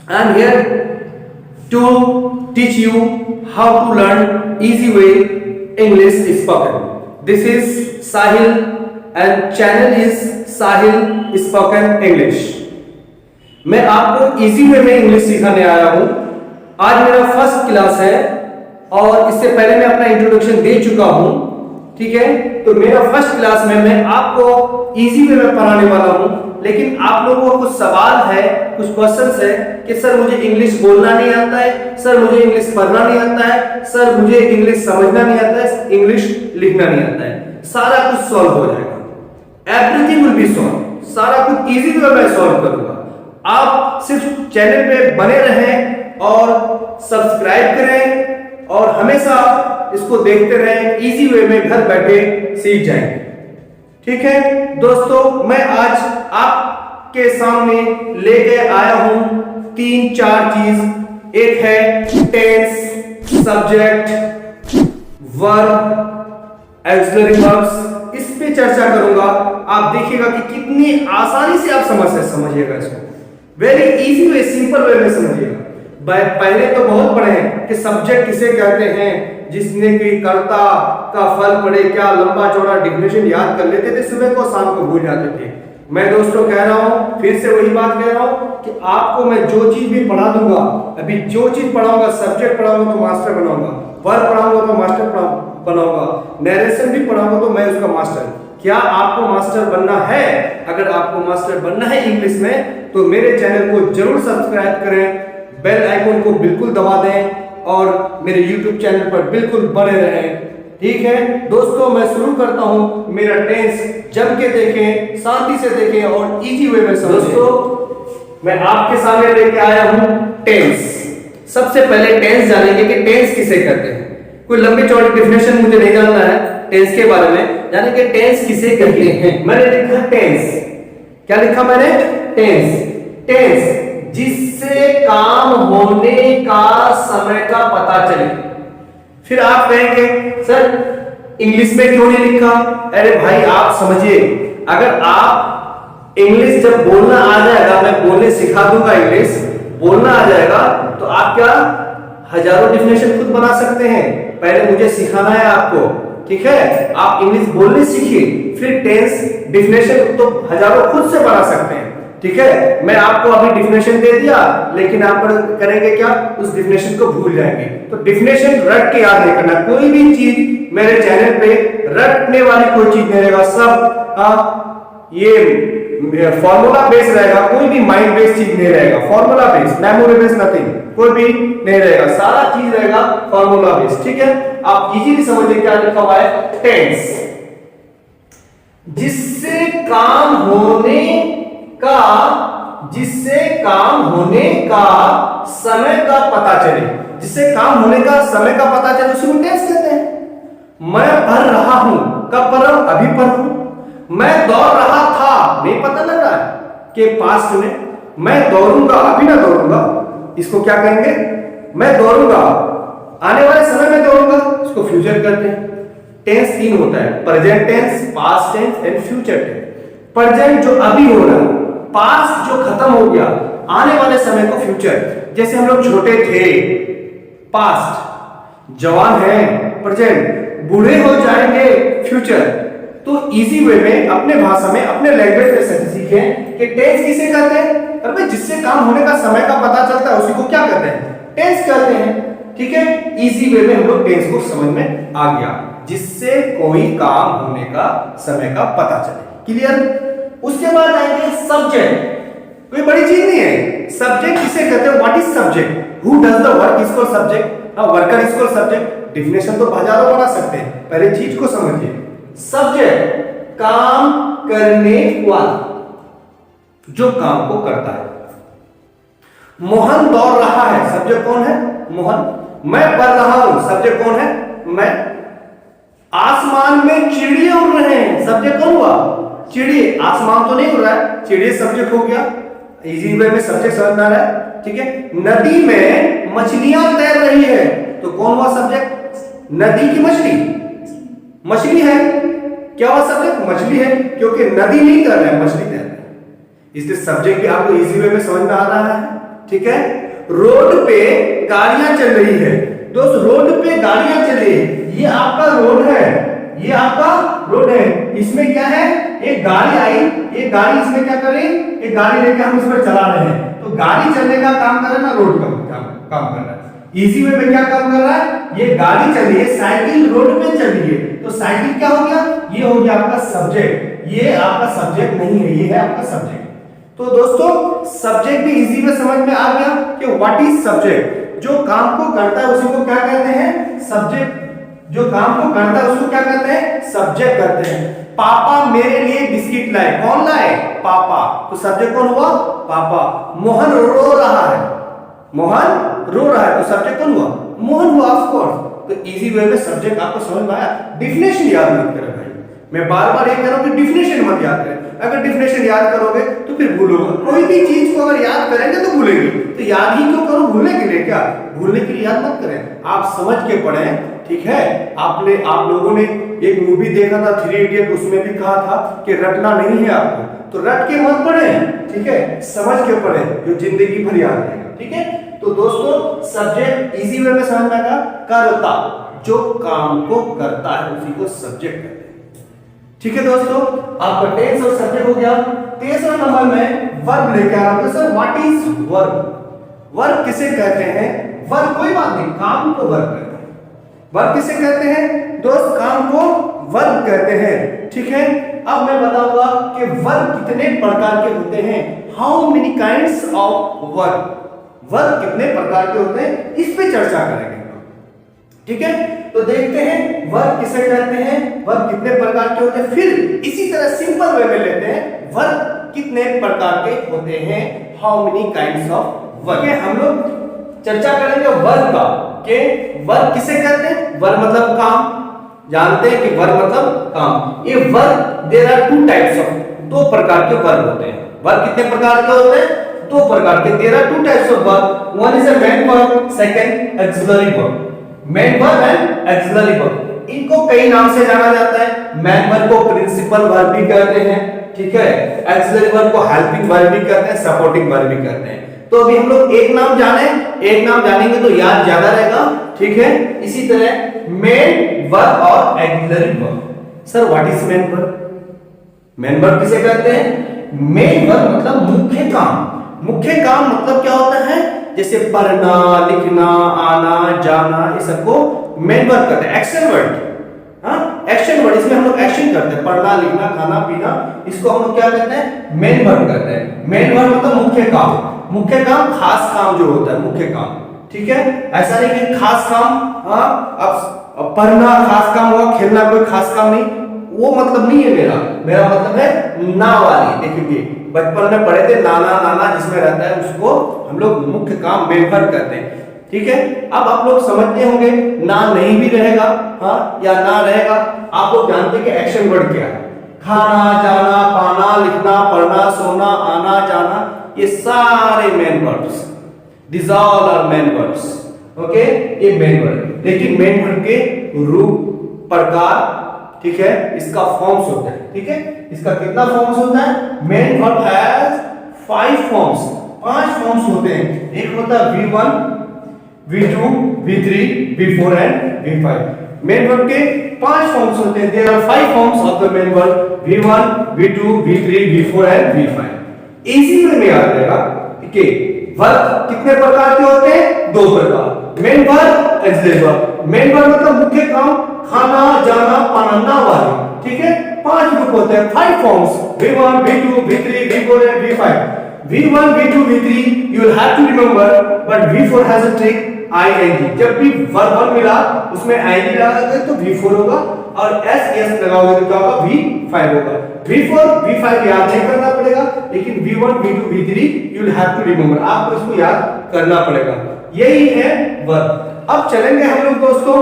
I am here to teach you how to learn easy way English spoken. This is Sahil and channel is Sahil Spoken English. मैं आपको easy way में English सिखाने आया हूं। आज मेरा first class है और इससे पहले मैं अपना इंट्रोडक्शन दे चुका हूं, ठीक है। तो मेरा फर्स्ट क्लास में मैं आपको इजी वे में पढ़ाने वाला हूं, लेकिन आप लोगों को कुछ सवाल है, कुछ क्वेश्चंस है कि सर मुझे इंग्लिश बोलना नहीं आता है, सर मुझे इंग्लिश पढ़ना नहीं आता है, सर मुझे इंग्लिश समझना नहीं आता है, इंग्लिश लिखना नहीं आता है। सारा कुछ सॉल्व हो जाएगा, एवरीथिंग विल बी सॉल्व। सारा कुछ इजी वे में सॉल्व करूंगा। आप सिर्फ चैनल पे बने रहें और सब्सक्राइब करें और हमेशा इसको देखते रहें। इजी वे में घर बैठे सीख जाएंगे, ठीक है दोस्तों। मैं आज आपके सामने लेके आया हूं 3-4 चीज। एक है tense, subject, verb, auxiliary verbs. इस पे चर्चा करूंगा। आप देखिएगा कि कितनी आसानी से आप समझिएगा इसको। Very easy way, simple way में समझिएगा। पहले तो बहुत पढ़े हैं कि सब्जेक्ट किसे कहते हैं, जिसने की कर्ता का फल पड़े, क्या लंबा चौड़ा डिफिनेशन याद कर लेते थे, सुबह को शाम को भूल जाते थे। मैं दोस्तों कह रहा हूं, फिर से वही बात कह रहा हूं कि आपको मैं जो चीज भी पढ़ा दूंगा, अभी जो चीज पढ़ाऊंगा, सब्जेक्ट पढ़ाऊंगा तो मास्टर बनाऊंगा, वर्ब पढ़ाऊंगा तो मास्टर बनाऊंगा, नरेशन भी पढ़ाऊंगा तो मैं उसका मास्टर। क्या आपको मास्टर बनना है? अगर आपको मास्टर बनना है इंग्लिश में तो मेरे चैनल को जरूर सब्सक्राइब करें, बेल आइकन को बिल्कुल दबा दें और मेरे YouTube चैनल पर बिल्कुल बने रहें, ठीक है दोस्तों। मैं शुरू करता हूं। मेरा टेंस जम के देखें, शांति से देखें और इजी वे में समझें। दोस्तों मैं आपके सामने लेके आया हूं टेंस। सबसे पहले टेंस जानेंगे कि टेंस किसे कहते हैं। कोई लंबी चौड़ी डेफिनेशन मुझे नहीं जानना है टेंस के बारे में, यानी कि टेंस किसे कहते हैं। मैंने लिखा टेंस। क्या लिखा मैंने? टेंस। टेंस जिससे काम होने का समय का पता चले। फिर आप कहेंगे सर इंग्लिश में क्यों नहीं लिखा? अरे भाई आप समझिए, अगर आप इंग्लिश जब बोलना आ जाएगा, मैं बोलने सिखा दूंगा, इंग्लिश बोलना आ जाएगा तो आप क्या हजारों डेफिनेशन खुद बना सकते हैं। पहले मुझे सिखाना है आपको, ठीक है। आप इंग्लिश बोलने सीखिए, फिर टेंस डेफिनेशन तो हजारों खुद से बना सकते हैं, ठीक है। मैं आपको अभी डेफिनेशन दे दिया, लेकिन आप करेंगे क्या? उस डेफिनेशन को भूल जाएंगे। तो डेफिनेशन रट के याद नहीं करना। कोई भी चीज मेरे चैनल पे रटने वाली कोई चीज नहीं रहेगा, सब ये फॉर्मूला बेस रहेगा। कोई भी माइंड बेस चीज नहीं रहेगा, formula base, memory base nothing, कोई भी नहीं रहेगा। सारा चीज रहेगा फॉर्मूला बेस, ठीक है। आप इजीली समझिए क्या लिखा हुआ है। टेंस जिससे काम होने का समय का पता चले। जिससे काम होने का समय का पता चले उसी को टेंस कहते हैं। मैं पढ़ रहा हूं, कब पढ़ रहा हूं? अभी पढ़ रहा हूं। मैं दौड़ रहा था, नहीं पता लग रहा है कि पास्ट में। मैं दौड़ूंगा, अभी ना दौड़ूंगा, इसको क्या कहेंगे? मैं दौड़ूंगा, आने वाले समय में दौड़ूंगा, इसको फ्यूचर करते हैं। टेंस 3 होता है, present tense, past tense and future tense. Present जो अभी हो रहा है, पास्ट जो खत्म हो गया, आने वाले समय को फ्यूचर। जैसे हम लोग छोटे थे, पास्ट, जवान हैं, प्रेजेंट, बूढ़े हो जाएंगे, फ्यूचर। तो इजी वे में अपने भाषा में, अपने लैंग्वेज में सीखें कि टेंस किसे कहते हैं। अरे जिससे काम होने का समय का पता चलता है उसी को क्या कहते हैं? टेंस कहते हैं, ठीक है। इजी वे में हम लोग टेंस को समझ में आ गया, जिससे कोई काम होने का समय का पता चले। क्लियर? उसके बाद आएंगे सब्जेक्ट। कोई बड़ी चीज नहीं है। सब्जेक्ट किसे कहते हैं? What is subject? Who does the work is called subject. Worker is called subject. Definition तो हजारों बना सकते हैं, पहले चीज को समझिए। सब्जेक्ट काम करने वाला, जो काम को करता है। मोहन दौड़ रहा है, सब्जेक्ट कौन है? मोहन। मैं पढ़ रहा हूं, सब्जेक्ट कौन है? मैं। आसमान में चिड़िए उड़ रहे हैं, सब्जेक्ट कौन हुआ? चिड़िए। आसमान तो नहीं उड़ रहा है, चिड़िए सब्जेक्ट हो गया। इजी वे में सब्जेक्ट समझ आ रहा है, ठीक है। नदी में मछलियां तैर रही है, तो कौन हुआ सब्जेक्ट? नदी की मछली, मछली है। क्या हुआ सब्जेक्ट? मछली है, क्योंकि नदी नहीं तैर रहा है, मछली तैर रहा है। इसलिए सब्जेक्ट भी आपको इजी वे में समझ में आ रहा है, ठीक है। रोड पे गाड़ियां चल रही है दोस्त, रोड पे गाड़ियां चल रही है, ये आपका रोड है, ये आपका रोड है। इसमें क्या है, एक गाड़ी आई, एक गाड़ी इसमें क्या कर रही है, एक गाड़ी लेके हम इस पर चला रहे हैं, तो गाड़ी चलने का काम कर रहा है ना, रोड का काम कर रहा है। इजी वे में क्या काम कर रहा है, ये गाड़ी चल रही है, साइकिल रोड पे चल रही है, तो साइकिल क्या हो गया, ये हो गया आपका सब्जेक्ट, ये आपका सब्जेक्ट नहीं है, ये है आपका सब्जेक्ट। तो दोस्तों सब्जेक्ट भी इजी में समझ में आ गया कि व्हाट इज सब्जेक्ट। जो काम को करता है उसी को क्या कहते हैं, सब्जेक्ट। जो काम को करता है उसको क्या कहते हैं, सब्जेक्ट कहते हैं। पापा मेरे लिए बिस्किट लाए, कौन लाए, पापा, तो सब्जेक्ट कौन हुआ, पापा। मोहन रो रहा है, मोहन रो रहा है, तो सब्जेक्ट कौन हुआ, मोहन हुआ, ऑफ कोर्स। तो इजी वे में सब्जेक्ट आपको समझ में आया। डिफिनेशन याद मत करें भाई, मैं बार बार ये कह रहा हूं कि डिफिनेशन मत याद करें। अगर डिफिनेशन याद करोगे तो फिर भूलोगे, कोई भी चीज को अगर याद करेंगे तो भूलेंगे, तो याद ही क्यों करो, भूलने के लिए क्या, भूलने के लिए याद मत करें, आप समझ के पढ़ें, ठीक है। आप लोगों ने एक मूवी देखा था 3 इडियट, उसमें भी कहा था कि रटना नहीं है आपको, तो रट के मत पढ़ें, ठीक है, समझ के पढ़ें, जो जिंदगी भर याद रहेगा, ठीक है। तो दोस्तों सब्जेक्ट इजी वे में समझना का, करता, जो काम को करता है उसी को सब्जेक्ट कहते हैं, ठीक है दोस्तों। आपका टेंस और सब्जेक्ट हो गया। तीसरा नंबर में वर्ब लेके आ रहा हूं। Sir what is verb, verb किसे कहते हैं, वर्ब कोई बात नहीं, काम को वर्ब कहते हैं। वर्ब किसे कहते हैं दोस्त, काम को वर्ब कहते हैं, ठीक है। अब मैं बताऊंगा कि वर्ब कितने प्रकार के होते हैं, how many kinds of verb, verb कितने प्रकार के होते हैं, इस पे चर्चा करेंगे, ठीक है। तो देखते हैं वर्ब किसे कहते हैं, वर्ब कितने प्रकार के होते हैं, फिर इसी तरह सिंपल वे में लेते हैं वर्ब कितने प्रकार के होते हैं, how many kinds of verb. हम लोग चर्चा करेंगे वर्ब का, कि वर्ब किसे कहते हैं, वर्ब मतलब काम, जानते हैं कि वर्ब मतलब काम। ये verb there are 2 types of, 2 प्रकार के वर्ब होते हैं। वर्ब कितने प्रकार के होते हैं, 2 प्रकार के, there are 2 types of verb, one is a main verb, second auxiliary verb. Main verb and auxiliary verb, इनको कई नाम से जाना जाता है। मेन वर्ब को प्रिंसिपल वर्ब भी कहते हैं, ठीक है, ऑक्सिलरी वर्ब को हेल्पिंग वर्ब भी कहते हैं, सपोर्टिंग वर्ब भी कहते हैं। तो अभी हम लोग एक नाम जानेंगे तो याद ज्यादा रहेगा, ठीक है। इसी तरह मेन वर्ब और auxiliary verb. Sir what is main verb, main verb किसे कहते हैं, मेन वर्ब मतलब मुख्य काम। मुख्य काम मतलब क्या होता है, जैसे पढ़ना, लिखना, आना, जाना, ये सबको मेन वर्ब कहते हैं। एक्शन वर्ड, हाँ एक्शन वर्ड, इसमें हम लोग एक्शन करते हैं, पढ़ना, लिखना, खाना, पीना, इसको हम लोग क्या कहते हैं, मेन वर्ब कहते हैं। मेन वर्ब मतलब मुख्य काम, मुख्य काम, खास काम जो होता है, मुख्य काम, ठीक है। ऐसा नहीं कि खास काम, हाँ अब पढ़ना खास काम हुआ, खेलना कोई खास काम नहीं, वो मतलब नहीं है मेरा मतलब है ना वाली। देखिए बचपन में पढ़े थे नाना नाना जिसमें रहता है उसको हम लोग मुख्य काम मेन वर्ब कहते हैं, ठीक है। अब आप लोग समझते होंगे ना नहीं भी रहेगा, हाँ या ना रहेगा, आप लोग जानते हैं कि एक्शन वर्ड क्या है, खाना, जाना, पाना, लिखना, पढ़ना, सोना, आना, जाना, ये सारे main verbs, this all are main verbs, okay, ये मेन वर्ब। लेकिन मेन वर्ब के रूप, प्रकार, ठीक है, इसका फॉर्म्स होता है, ठीक है, इसका कितना फॉर्म्स होता है, main verb has 5 forms, 5 forms होते हैं। एक होता है V1, V2, V3, V4 and V5। Main verb के 5 फॉर्म्स होते हैं, there are 5 forms of the main verb, V1, V2, V3, V4 and V5। Easy way में याद रहेगा कि वर्ब कितने प्रकार के होते हैं, 2 प्रकार, main verb, auxiliary verb. Main verb मतलब मुख्य काम, खाना, जाना, पाना वाले, ठीक है। 5 ग्रुप होते हैं, 5 forms, V1, V2, V3, V4 and V5। V1, V2, V3 you will have to remember, but V4 has a trick, ing। जब भी वर्ब 1 मिला उसमें ing लगाओगे तो V4 होगा, और s लगाओगे तो क्या होगा, V5 होगा। V4 V5 याद नहीं करना पड़ेगा, लेकिन V1 V2 V3 you will have to remember, आपको इसको याद करना पड़ेगा। यही है वर्ब। अब चलेंगे हम लोग दोस्तों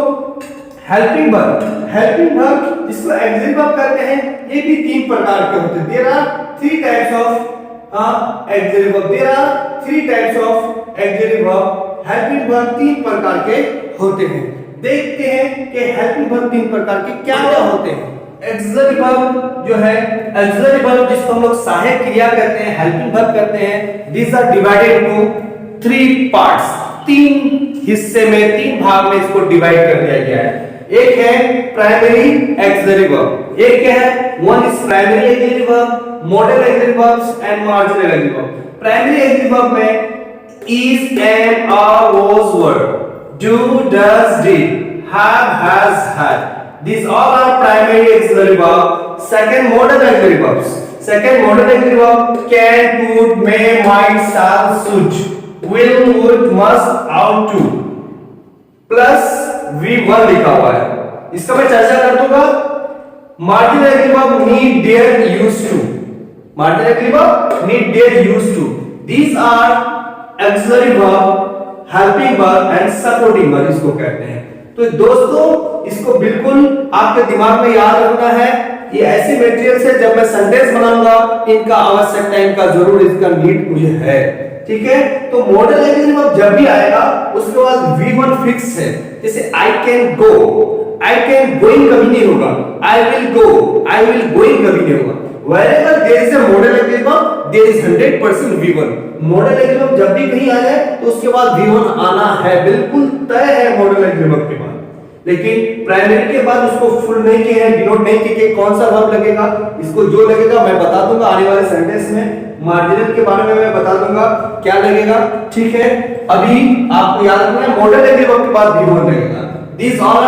हेल्पिंग वर्ब। हेल्पिंग वर्ब जिसको ऑक्सिलरी वर्ब कहते हैं, ये भी 3 प्रकार के होते हैं। There are 3 types of auxiliary verb, there are 3 types of auxiliary verb. Helping verb 3 प्रकार के होते हैं। देखते हैं कि हेल्पिंग वर्ब 3 प्रकार के क्या-क्या होते हैं। ऑक्सिलरी वर्ब जो है, ऑक्सिलरी वर्ब जिसको हम लोग सहायक क्रिया कहते हैं, हेल्पिंग वर्ब कहते हैं, these are divided into 3 parts, 3 हिस्से में, 3 भाग में इसको डिवाइड कर दिया गया है। एक है प्राइमरी एक्सिलरी वर्ब, एक क्या है, one is primary axillary verb, model axillary verbs and marginal axillary verb. Primary axillary verb में is, am, are, was, were, do, does, did, have, has, had. These all are primary auxiliary verbs. Second, modal auxiliary verbs. Second, modal auxiliary verb can, could, may, might, shall, should, will, would, must, ought to. Plus V1 लिखा हुआ है, इसका मैं चर्चा कर दूंगा। Marginal auxiliary verb need, dare, used to. Marginal auxiliary verb need, dare, used to. These are auxiliary verb, helping verb and supporting verb इसको कहते हैं। तो दोस्तों इसको बिल्कुल आपके दिमाग में याद रखना है। ये ऐसी मटेरियल है, जब मैं सेंटेंस बनाऊंगा इनका आवश्यकता, इनका जरूर इसका नीड मुझे है, ठीक है। तो मॉडल एक्सिलरी वर्ब जब भी आएगा उसके बाद V1 फिक्स है। जैसे I can go, I can going कभी नहीं होगा, I will go, I will going कभी नहीं होगा। Wherever there is a modal auxiliary verb, there is 100% V1. Model auxiliary verb जब भी कहीं आ जाए तो उसके बाद V1 आना है, बिल्कुल तय है मॉडल auxiliary verb के बाद। लेकिन प्राइमरी के बाद उसको फुल नहीं किए हैं, डिनोट नहीं किए कि कौन सा वर्ब लगेगा, इसको जो लगेगा मैं बता दूंगा आने वाले सेंटेंस में। मार्जिनल के बारे में मैं बता दूंगा क्या लगेगा, ठीक है। अभी आपको याद रखना है मॉडल auxiliary verb के बाद V1 लगेगा। These are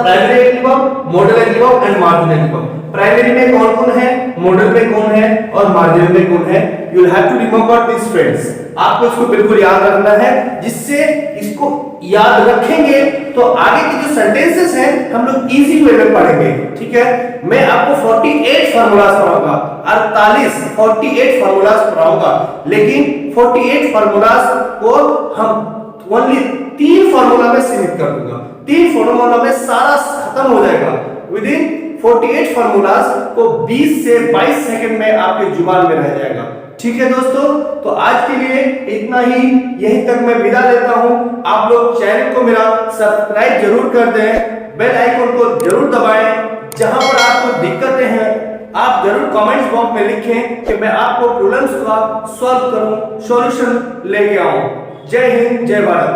primary auxiliary verb, modal auxiliary verb and marginal auxiliary verb. Primary में कौन कौन है, मॉडल में कौन है और मार्जिनल में कौन है। You will have to remember this friends, आपको इसको बिल्कुल याद रखना है। जिससे इसको याद रखेंगे तो आगे के जो सेंटेंसेस हैं हम लोग इजी वे में पढ़ेंगे, ठीक है। मैं आपको 48 फार्मूलाज पढ़ाऊंगा, 48 फार्मूलाज पढ़ाऊंगा, लेकिन 48 फार्मूलाज को हम ओनली 3 फार्मूला में सीमित कर दूंगा। 3 फार्मूला में सारा खत्म हो जाएगा। विद इन 48 फार्मूलाज को 20 से 22 सेकंड में आपके जुबान में रह जाएगा, ठीक है दोस्तों। तो आज के लिए इतना ही, यहीं तक मैं विदा लेता हूं। आप लोग चैनल को मेरा सब्सक्राइब जरूर कर दें, बेल आइकन को जरूर दबाएं। जहां पर आपको दिक्कतें हैं आप जरूर कमेंट्स बॉक्स में लिखें कि मैं आपको प्रॉब्लम्स का सॉल्व करूं, सॉल्यूशन लेके आऊं। जय हिंद, जय भारत।